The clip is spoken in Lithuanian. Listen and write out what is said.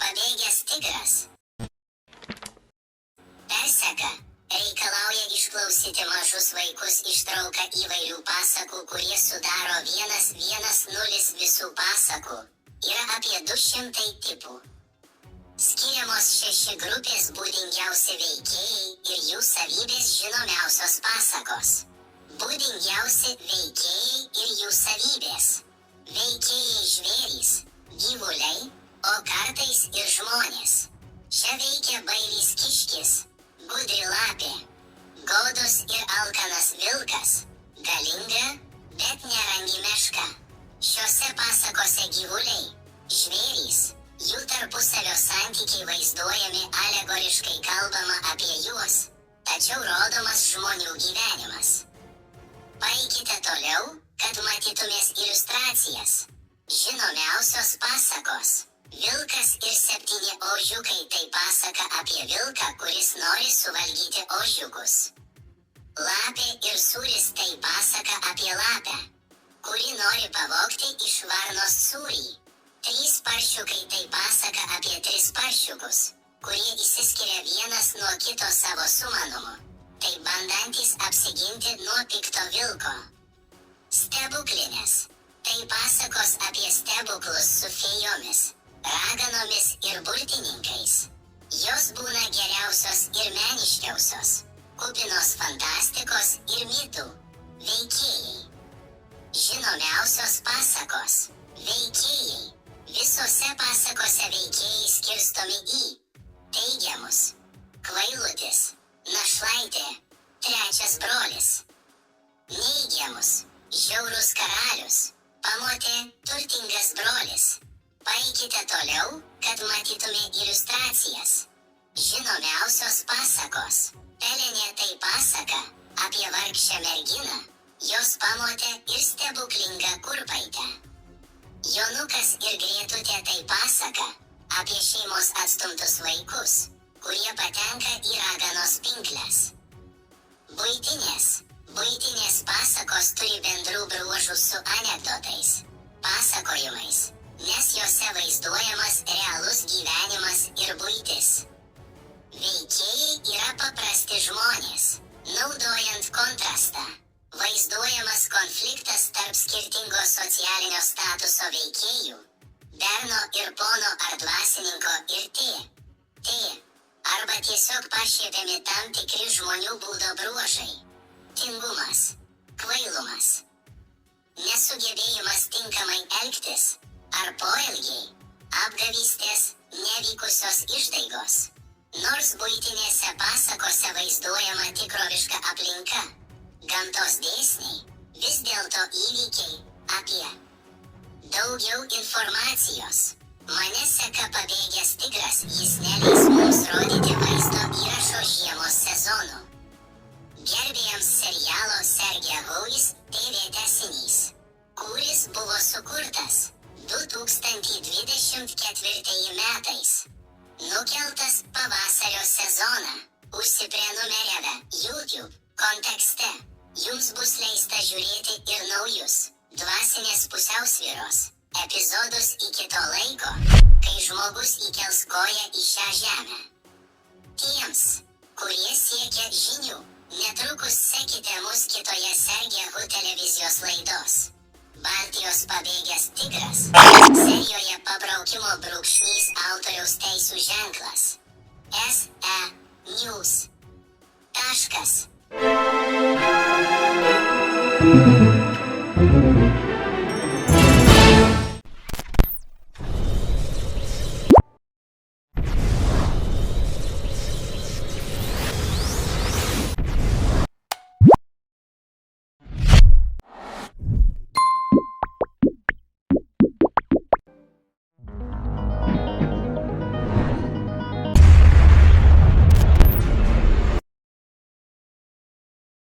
Pabėgęs tigras. Perseka reikalauja išklausyti mažus vaikus ištrauką įvairių pasakų, kurie sudaro 110 visų pasakų. Yra apie 200 tipų. Skiriamos 6 grupės būdingiausi veikėjai ir jų savybės žinomiausios pasakos. Būdingiausi veikėjai ir jų savybės. Veikėjai žvėrys, gyvuliai, o kartais ir žmonės. Čia veikia bailys kiškis, gudri lapė, godus ir alkanas vilkas, galinga, bet nerangi meška. Šiose pasakose gyvuliai, žvėrys, jų tarpusavio santykiai vaizduojami alegoriškai, kalbama apie juos, tačiau rodomas žmonių gyvenimas. Paeikite toliau, kad matytumės iliustracijas. Žinomiausios pasakos. Vilkas ir 7 ožiukai – tai pasaka apie vilką, kuris nori suvaldyti ožiukus. Lapė ir sūris – tai pasaka apie lapę, kuri nori pavogti iš varnos sūrį. 3 paršiukai – tai pasaka apie 3 paršiukus, kurie išsiskiria vienas nuo kito savo sumanumu. Tai bandantis apsiginti nuo pikto vilko. Stebuklinės – tai pasakos apie stebuklus su fėjomis, raganomis ir burtininkais. Jos būna geriausios ir meniškiausios, kupinos fantastikos ir mitų. Veikėjai. Žinomiausios pasakos. Veikėjai. Visose pasakose veikėjai skirstomi į teigiamus – kvailutis, našlaitė, 3 brolis. Neigiamus – žiaurus karalius, pamotė, turtingas brolis. Paeikite toliau, kad matytume iliustracijas. Žinomiausios pasakos. Pelenė – tai pasaka apie vargšę merginą, jos pamotę ir stebuklingą kurpaitę. Jonukas ir Gretutė – tai pasaka apie šeimos atstumtus vaikus, kurie patenka į raganos pinkles. Buitinės pasakos turi bendrų bruožų su anekdotais, pasakojimais, nes jose vaizduojamas realus gyvenimas ir buitis. Veikėjai yra paprasti žmonės. Naudojant kontrastą, vaizduojamas konfliktas tarp skirtingo socialinio statuso veikėjų, berno ir pono ar dvasininko ir t, arba tiesiog pašiepiami tam tikri žmonių būdo bruožai. Tingumas, kvailumas, nesugebėjimas tinkamai elgtis, ar poelgiai, apgavystės, nevykusios išdaigos. Nors buitinėse pasakose vaizduojama tikroviška aplinka, gamtos dėsniai, vis dėlto įvykiai apie. Daugiau informacijos. Mane seka Pabėgęs tigras, jis neleis mums rodyti vaizdo įrašo žiemos sezonų. Gerbėjams serialo Sergej Houis TV tęsinys, kuris buvo sukurtas 2024 metais. Nukeltas pavasario sezoną, užsiprenumeravę YouTube kontekste. Jums bus leista žiūrėti ir naujus, dvasinės pusiausvyros epizodus iki to laiko, kai žmogus įkels koją į šią žemę. Tiems, kurie siekia žinių, netrukus sekite mus kitoje Sergejo televizijos laidos. Baltijos Pabėgęs tigras. Serijoje pabraukimo brūkšnys autoriaus teisių ženklas. SE News. Taškas.